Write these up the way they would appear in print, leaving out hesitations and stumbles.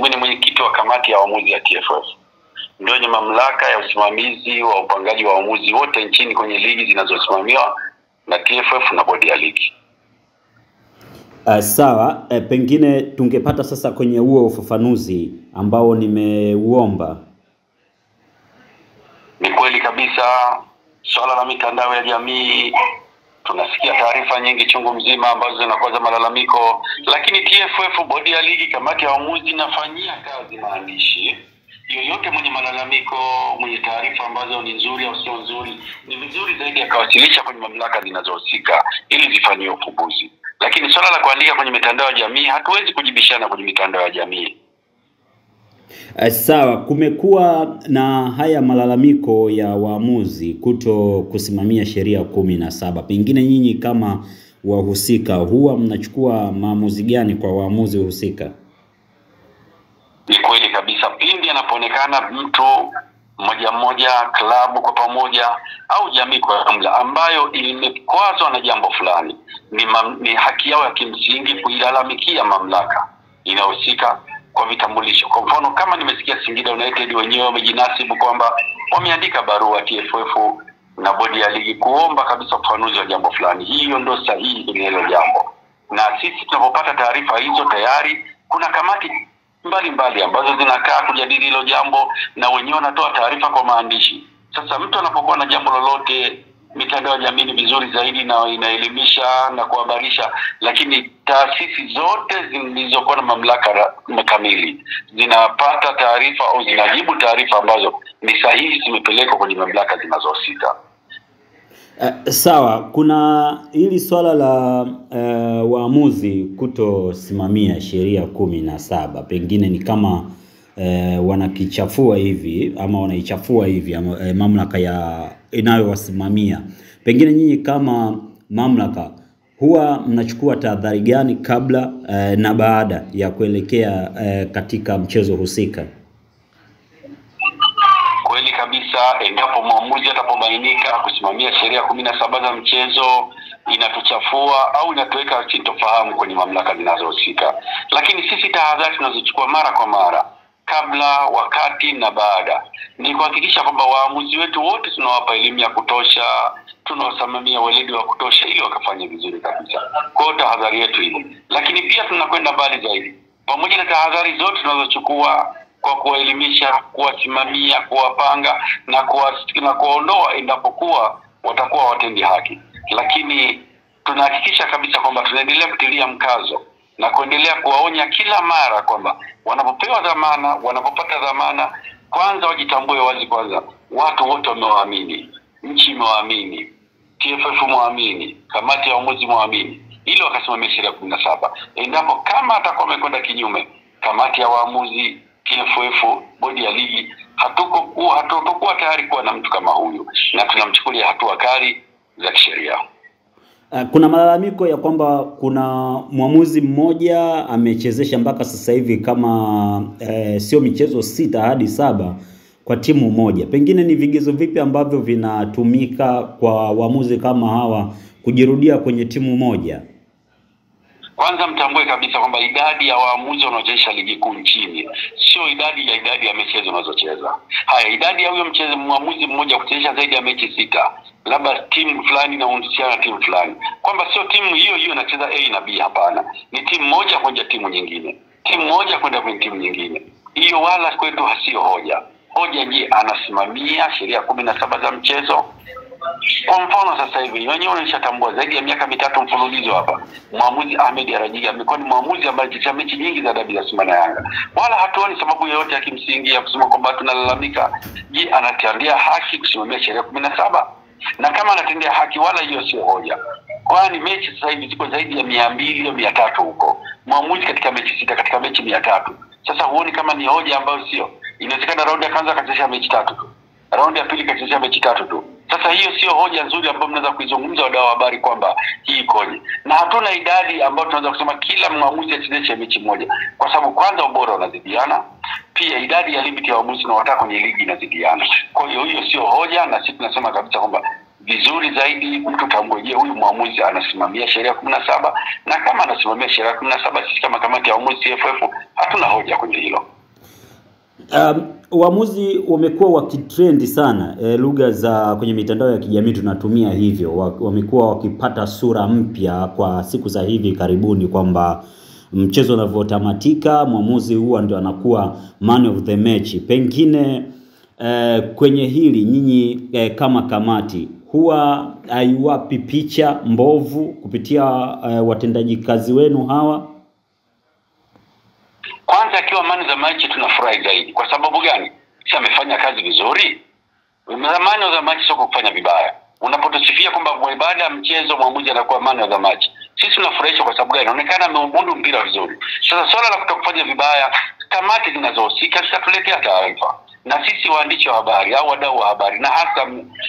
huyu ni mwenyekiti wa kamati ya waamuzi ya TFF. Ndio yenye mamlaka ya usimamizi wa upangaji wa waamuzi wote nchini kwenye ligi zinazosimamiwa na TFF na bodi ya ligi. Sawa, pengine tungepata sasa kwenye huo ufafanuzi ambao nimeuomba. Ni kweli kabisa, swala la mitandao ya jamii tunasikia taarifa nyingi chungu mzima ambazo zinakuwa za malalamiko, lakini TFF, bodi ya ligi, kamati ya waamuzi inafanyia kazi maandishi. Yoyote mwenye malalamiko, mwenye taarifa ambazo ni nzuri au sio nzuri, ni vizuri zaidi akawasilisha kwenye mamlaka zinazohusika ili zifanyiwe ufumbuzi. Lakini swala la kuandika kwenye mitandao ya jamii, hatuwezi kujibishana kwenye mitandao ya jamii. Sawa, kumekuwa na haya malalamiko ya waamuzi kuto kusimamia sheria 17. Pengine nyinyi kama wahusika huwa mnachukua maamuzi gani kwa waamuzi husika? Ni kweli kabisa, pindi anapoonekana mtu mmoja, klabu kwa pamoja au jamii kwa jumla ambayo imekwazwa na jambo fulani, ni haki yao ya kimsingi kuilalamikia mamlaka inahusika kwa vitambulisho. Kwa mfano, kama nimesikia Singida United wenyewe wamejinasibu kwamba wameandika barua TFF na bodi ya ligi kuomba kabisa ufafanuzi wa jambo fulani, hiyo ndio sahihi kwenye hilo jambo. Na sisi tunapopata taarifa hizo, tayari kuna kamati mbalimbali ambazo zinakaa kujadili hilo jambo na wenyewe wanatoa taarifa kwa maandishi. Sasa mtu anapokuwa na jambo lolote, mitandao ya jamii ni vizuri zaidi na inaelimisha na kuhabarisha, lakini taasisi zote zilizokuwa na mamlaka kamili zinapata taarifa au zinajibu taarifa ambazo ni sahihi, zimepelekwa kwenye mamlaka zinazohusika. Sawa, kuna hili swala la waamuzi kutosimamia sheria 17. Pengine ni kama wanakichafua hivi ama wanaichafua hivi mamlaka ya inayowasimamia. Pengine nyinyi kama mamlaka huwa mnachukua tahadhari gani kabla na baada ya kuelekea katika mchezo husika? Kweli kabisa, endapo mwamuzi atapobainika kusimamia sheria 17 za mchezo, inatuchafua au inatuweka sintofahamu kwenye mamlaka zinazohusika. Lakini sisi tahadhari tunazochukua mara kwa mara, kabla, wakati na baada, ni kuhakikisha kwamba waamuzi wetu wote tunawapa elimu ya kutosha, tunawasimamia weledi wa kutosha ili wakafanye vizuri kabisa. Kwa tahadhari yetu hiyo. Lakini pia tunakwenda mbali zaidi. Pamoja na tahadhari zote tunazochukua kwa kuwaelimisha, kuwasimamia, kuwapanga na kuondoa endapokuwa watakuwa watendi haki, lakini tunahakikisha kabisa kwamba tunaendelea kutilia mkazo na kuendelea kuwaonya kila mara kwamba wanapopewa dhamana, wanapopata dhamana, kwanza wajitambue wazi, kwanza watu wote wamewaamini, nchi imewaamini, TFF muamini, kamati ya waamuzi muamini, ili wakasimamia sheria 17. Endapo kama atakuwa amekwenda kinyume, kamati ya waamuzi, TFF, bodi ya ligi, hatutokuwa tayari kuwa na mtu kama huyu na tunamchukulia hatua kali za kisheria. Kuna malalamiko ya kwamba kuna mwamuzi mmoja amechezesha mpaka sasa hivi kama sio michezo 6 hadi 7 kwa timu moja. Pengine ni vigezo vipi ambavyo vinatumika kwa waamuzi kama hawa kujirudia kwenye timu moja? Kwanza mtambue kabisa kwamba idadi ya waamuzi wanaocheza ligi kuu nchini sio idadi ya michezo wanazocheza. Haya, idadi ya huyo mwamuzi mmoja kuchezesha zaidi ya mechi 6, labda timu fulani na uhusiano na timu fulani, kwamba sio timu hiyo inacheza A na B, hapana. Ni timu moja kwenda timu nyingine, timu moja kwenda kwenye timu nyingine. Hiyo wala kwetu hasio hoja. Hoja je, anasimamia sheria 17 za mchezo? Kwa mfano sasa hivi wenyewe wanashatambua zaidi ya miaka 3 mfululizo hapa, mwamuzi Ahmed Arajiga amekuwa ni mwamuzi ambaye alicheza mechi nyingi za dabi za Simba na Yanga. Wala hatuoni sababu yoyote ya kimsingi ya kusema kwamba tunalalamika. Je, anatendea haki kusimamia sheria 17? Na kama anatendea haki, wala hiyo sio hoja. Kwani mechi sasa hivi ziko zaidi ya 200 au 300 huko, mwamuzi katika mechi 6, katika mechi 300. Sasa huoni kama ni hoja ambayo sio? Inawezekana raundi ya kwanza akachezesha mechi 3 tu, raundi ya pili akachezesha mechi 3 tu. Sasa hiyo sio hoja nzuri ambayo mnaweza kuizungumza wadau wa habari kwamba hii ikoje. Na hatuna idadi ambayo tunaweza kusema kila mwamuzi achezeshe mechi moja, kwa sababu kwanza ubora unazidiana, pia idadi ya limit ya waamuzi na wataka kwenye ligi inazidiana. Kwa hiyo sio hoja, na sisi tunasema kabisa kwamba vizuri zaidi mtu tambue, je, huyu mwamuzi anasimamia sheria 17? Na kama anasimamia sheria 17, sisi kama kamati ya waamuzi TFF hatuna hoja kwenye hilo. Waamuzi wamekuwa wakitrendi sana, lugha za kwenye mitandao ya kijamii tunatumia hivyo, wamekuwa wakipata sura mpya kwa siku za hivi karibuni, kwamba mchezo unavyotamatika mwamuzi huwa ndio anakuwa man of the match. Pengine kwenye hili nyinyi kama kamati huwa haiwapi picha mbovu kupitia watendaji kazi wenu hawa? Kwanza akiwa man of the match tunafurahi zaidi. Kwa sababu gani? Si amefanya kazi vizuri. Man of the match sio kufanya vibaya. Unapotusifia kwamba baada ya mchezo mwamuzi anakuwa man of the match, sisi tunafurahishwa. Kwa sababu gani? Inaonekana ameumundu mpira vizuri. Sasa swala la kutokufanya vibaya, kamati zinazohusika zitatuletea taarifa, na sisi waandishi wa habari au wadau wa habari na hasa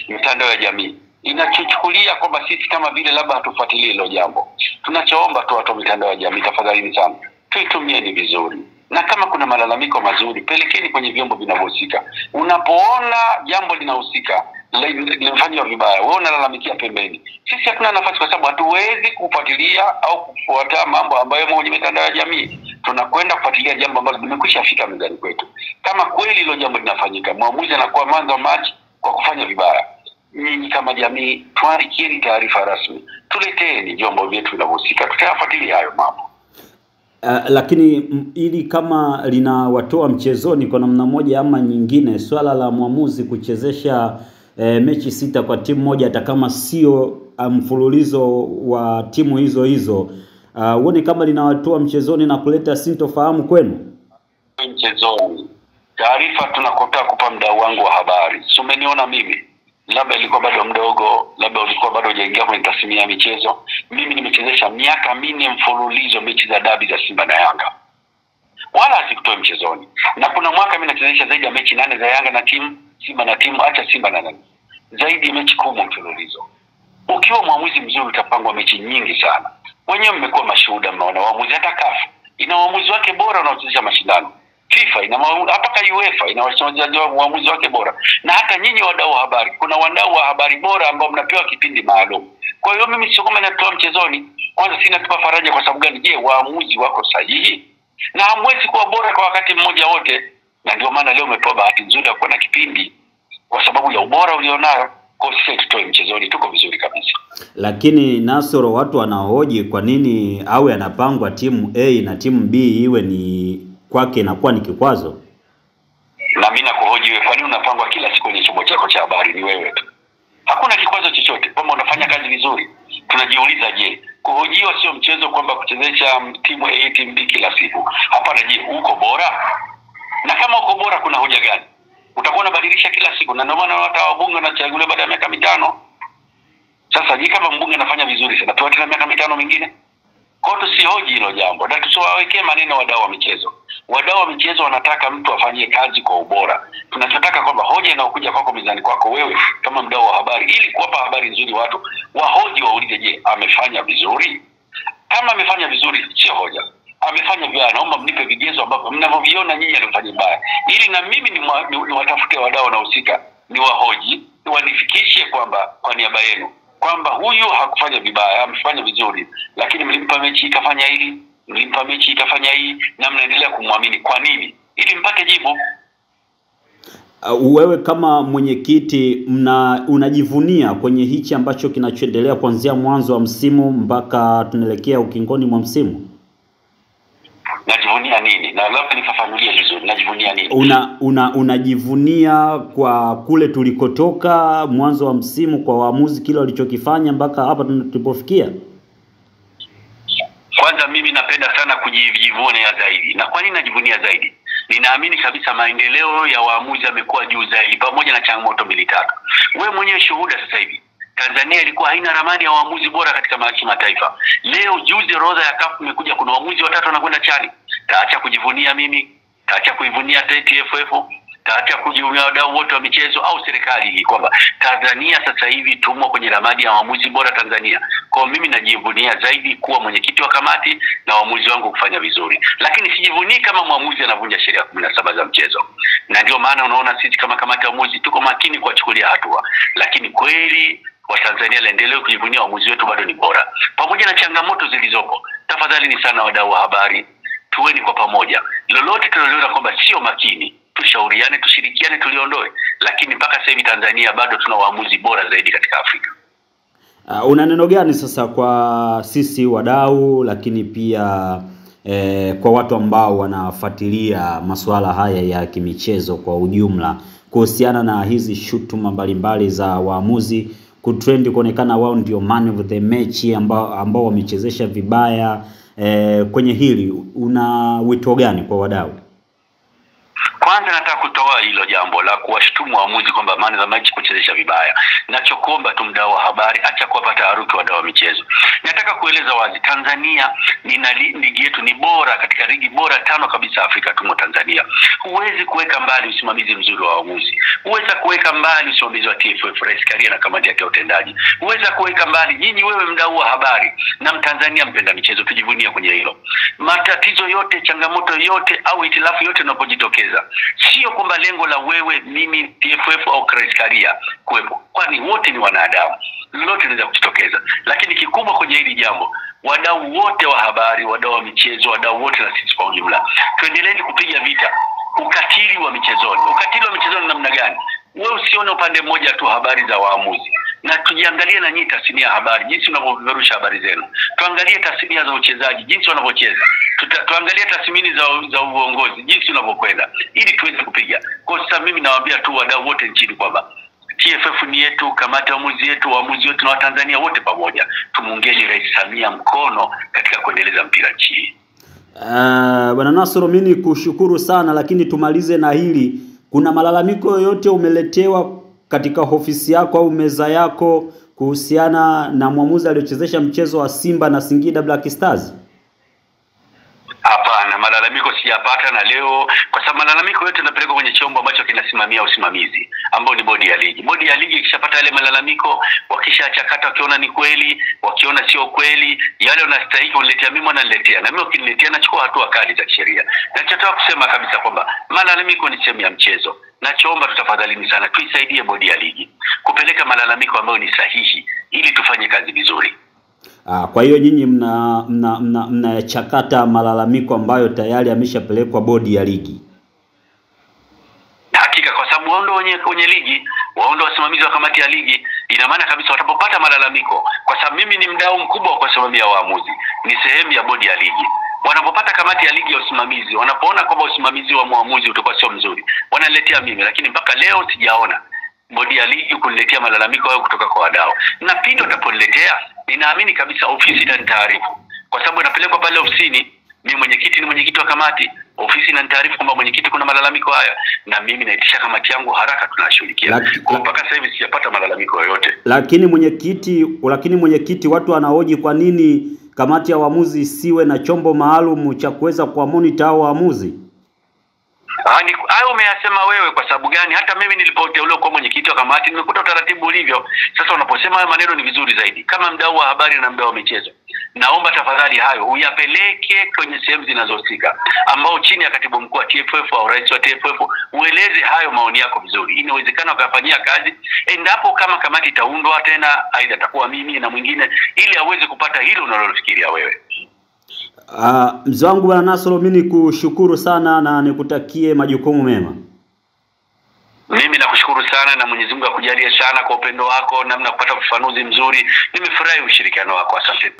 mitandao ya jamii inachukulia kwamba sisi kama vile labda hatufuatilie hilo jambo. Tunachoomba tu watu wa mitandao ya jamii, tafadhali sana tuitumieni vizuri, na kama kuna malalamiko mazuri pelekeni kwenye vyombo vinavyohusika. Unapoona jambo linahusika linafanywa vibaya, wewe unalalamikia pembeni, sisi hatuna nafasi, kwa sababu hatuwezi kufuatilia au kufuata mambo ambayo kwenye mitandao ya jamii. Tunakwenda kufuatilia jambo ambalo limekwisha fika mezani kwetu. Kama kweli hilo jambo linafanyika, mwamuzi anakuwa man of the match kwa kufanya vibaya, nyinyi kama jamii tuandikieni taarifa rasmi, tuleteeni vyombo vyetu vinavyohusika, tutayafuatilia hayo mambo. Lakini ili kama linawatoa mchezoni kwa namna moja ama nyingine, swala la mwamuzi kuchezesha mechi 6 kwa timu moja, hata kama sio mfululizo wa timu hizo hizo, uone kama linawatoa mchezoni na kuleta sintofahamu kwenu? Mchezoni, taarifa tunakotaka kupa mdau wangu wa habari. Si umeniona mimi, labda ilikuwa bado mdogo, labda ulikuwa bado hujaingia kwenye tasnia ya michezo. Mimi nimechezesha miaka 4 mfululizo mechi za dabi za Simba na Yanga, wala sikutoe mchezoni. Na kuna mwaka mimi nachezesha zaidi ya mechi 8 za Yanga na timu Simba na timu, acha Simba na nani, zaidi ya mechi 10 mfululizo. Ukiwa mwamuzi mzuri utapangwa mechi nyingi sana. Wenyewe mmekuwa mashuhuda, mnaona waamuzi. Hata CAF ina waamuzi wake bora wanaochezesha mashindano, FIFA ina hata UEFA ina waamuzi wake bora, na hata nyinyi wadau wa habari kuna wadau wa habari bora ambao mnapewa kipindi maalum. Kwa hiyo mimi sio kama natoa mchezoni. Kwanza sina tupa faraja. Kwa sababu gani? Je, waamuzi wako sahihi? Na hamwezi kuwa bora kwa wakati mmoja wote, na ndio maana leo umepewa bahati nzuri ya kuwa na kipindi kwa sababu ya ubora ulionayo. Kwa sisi tutoe mchezoni, tuko vizuri kabisa. Lakini Nasoro, watu wanahoji kwa nini awe anapangwa timu A na timu B iwe ni kwake inakuwa ni kikwazo? Na mimi nakuhoji wewe, kwa nini unapangwa kila siku kwenye chombo chako cha habari? Ni wewe tu, hakuna kikwazo chochote kwamba unafanya kazi vizuri. Tunajiuliza, je, kuhojiwa sio mchezo kwamba kuchezesha timu A timu B kila siku? Hapana. Je, uko bora? Na kama uko bora kuna hoja gani? Utakuwa unabadilisha kila siku, na ndio maana hata wabunge wanachaguliwa baada ya miaka 5. Sasa je, kama mbunge anafanya vizuri sana tuache na miaka 5 mingine? Kwa hiyo tusihoji hilo jambo, na tusiwawekee maneno wadau wa michezo. Wadau wa michezo wanataka mtu afanyie kazi kwa ubora. Tunachotaka kwamba hoja inayokuja kwako mezani kwako wewe kama mdau wa habari, ili kuwapa habari nzuri watu, wahoji waulize, je, amefanya vizuri? Kama amefanya vizuri sio hoja. Amefanya vibaya, naomba mnipe vigezo ambavyo mnavyoviona nyinyi alifanya vibaya, ili na mimi ni watafute wadau wanaohusika, ni wahoji, wanifikishie kwamba kwa niaba yenu kwamba huyu hakufanya vibaya, amefanya vizuri, lakini mlimpa mechi ikafanya hili, mlimpa mechi ikafanya hii, na mnaendelea kumwamini. Kwa nini? Ili mpate jibu. Wewe kama mwenyekiti unajivunia kwenye hichi ambacho kinachoendelea kuanzia mwanzo wa msimu mpaka tunaelekea ukingoni mwa msimu? Najivunia nini? Na labda nifafanulie vizuri. Najivunia nini? Unajivunia kwa kule tulikotoka mwanzo wa msimu, kwa waamuzi kile walichokifanya mpaka hapa tulipofikia? Kwanza mimi napenda sana kujivunia zaidi. Na kwa nini najivunia zaidi? Ninaamini kabisa maendeleo ya waamuzi yamekuwa juu zaidi, pamoja na changamoto 2-3. Wewe mwenyewe shuhuda. Sasa hivi Tanzania ilikuwa haina ramani ya waamuzi bora katika mataifa. Leo juzi orodha ya CAF imekuja, kuna waamuzi 3 wanakwenda chani. Taacha kujivunia mimi, taacha kuivunia TFF, taacha kujivunia wadau wote wa michezo au serikali hii kwamba Tanzania sasa hivi tumo kwenye ramani ya waamuzi bora Tanzania. Kwa mimi najivunia zaidi kuwa mwenyekiti wa kamati na waamuzi wangu kufanya vizuri. Lakini sijivunii kama mwamuzi anavunja sheria 17 za mchezo. Na ndio maana unaona sisi kama kamati ya waamuzi tuko makini kuwachukulia hatua. Lakini kweli Watanzania laendelee kujivunia waamuzi wetu bado ni bora. Pamoja na changamoto zilizopo, tafadhali ni sana wadau wa habari, tuweni kwa pamoja. Lolote tunaliona kwamba sio makini, tushauriane, tushirikiane, tuliondoe. Lakini mpaka sasa hivi Tanzania bado tuna waamuzi bora zaidi katika Afrika. Una neno gani sasa kwa sisi wadau, lakini pia kwa watu ambao wanafuatilia masuala haya ya kimichezo kwa ujumla kuhusiana na hizi shutuma mbalimbali za waamuzi kutrend kuonekana wao ndio man of the match ambao wamechezesha vibaya? Kwenye hili una wito gani kwa wadau? Kwanza nataka kutoa hilo jambo la kuwashtumu waamuzi kwamba man of the match kuchezesha vibaya. Nachokuomba tu mdau wa habari, acha kuwapata haruki wadau wa michezo. Nataka kueleza wazi, Tanzania ligi yetu ni bora, katika ligi bora 5 kabisa Afrika tumo Tanzania. Huwezi kuweka mbali usimamizi mzuri wa waamuzi. Huwezi kuweka mbali usimamizi wa TFF, Rais Karia na kamati yake ya utendaji. Huwezi kuweka mbali nyinyi, wewe mdau wa habari na Mtanzania mpenda michezo, tujivunie kwenye hilo. Matatizo yote, changamoto yote au itilafu yote inapojitokeza, sio kwamba lengo la wewe, mimi, TFF au Rais Karia kuwepo, kwani wote ni wanadamu, lolote linaweza kujitokeza. Lakini kikubwa kwenye hili jambo, wadau wote wa habari, wadau wa michezo, wadau wote na sisi kwa ujumla, tuendeleeni kupiga vita ukatili wa michezoni. Ukatili wa michezoni namna gani? Wewe usione upande mmoja tu habari za waamuzi, na tujiangalie na nyinyi tasnia ya habari jinsi unavyoverusha habari zenu. Tuangalie tasnia za uchezaji jinsi wanavyocheza. Tuangalie tathmini za uongozi jinsi unavyokwenda, ili tuweze kupiga. Kwa sasa mimi nawaambia tu wadau wote nchini kwamba TFF ni yetu, kamati ya waamuzi yetu, waamuzi wote na Watanzania wote pamoja tumuungeni Rais Samia mkono katika kuendeleza mpira nchini. Bwana Nasoro, mimi kushukuru sana, lakini tumalize na hili. Kuna malalamiko yoyote umeletewa katika ofisi yako au meza yako kuhusiana na mwamuzi aliochezesha mchezo wa Simba na Singida Black Stars? Hapana, malalamiko sijapata na leo, kwa sababu malalamiko yote yanapelekwa kwenye chombo ambacho kinasimamia usimamizi, ambao ni bodi ya ligi. Bodi ya ligi ikishapata yale malalamiko, wakishachakata, wakiona ni kweli, wakiona sio kweli, yale wanastahili kuniletea mimi, wananiletea, na mimi ukiniletea nachukua hatua kali za kisheria. Nachotaka kusema kabisa kwamba malalamiko ni sehemu ya mchezo. Nachoomba tutafadhalini sana tuisaidie bodi ya ligi kupeleka malalamiko ambayo ni sahihi ili tufanye kazi vizuri. Kwa hiyo nyinyi mnachakata malalamiko ambayo tayari yameshapelekwa bodi ya ligi? Hakika, kwa sababu wao ndio wenye ligi, wao ndio wasimamizi wa kamati ya ligi. Ina maana kabisa watapopata malalamiko, kwa sababu mimi ni mdau mkubwa wa kusimamia waamuzi, ni sehemu ya bodi ya ligi. Wanapopata kamati ya ligi ya usimamizi, wanapoona kwamba usimamizi wa muamuzi utakuwa sio mzuri, wanaletea mimi. Lakini mpaka leo sijaona bodi ya ligi kuniletea malalamiko hayo kutoka kwa wadau. Na pindi wataponiletea, ninaamini kabisa ofisi itanitaarifu, kwa sababu napelekwa pale ofisini. Mimi mwenyekiti ni mwenyekiti wa kamati, ofisi inanitaarifu kwamba mwenyekiti kuna malalamiko haya, na mimi naitisha kamati yangu haraka tunashughulikia. Kwa mpaka sasa hivi sijapata malalamiko yoyote. Lakini mwenyekiti watu wanahoji kwa nini kamati ya waamuzi isiwe na chombo maalum cha kuweza kuwamonita hao waamuzi? Hayo umeyasema wewe. Kwa sababu gani? Hata mimi nilipoteuliwa kwa mwenyekiti wa kamati nimekuta utaratibu ulivyo. Sasa unaposema hayo maneno ni vizuri zaidi. Kama mdau wa habari na mdau wa michezo, naomba tafadhali hayo uyapeleke kwenye sehemu zinazohusika, ambao chini ya katibu mkuu wa TFF au rais wa TFF, ueleze hayo maoni yako vizuri. Inawezekana ukafanyia kazi, endapo kama kamati itaundwa tena, aidha atakuwa mimi na mwingine, ili aweze kupata hilo unalofikiria wewe. Mzee wangu Bwana Nasoro, mimi nikushukuru sana na nikutakie majukumu mema. Mimi nakushukuru sana na Mwenyezi Mungu akujalie sana kwa upendo wako, namna kupata ufafanuzi mzuri. Nimefurahi ushirikiano wako. Asante.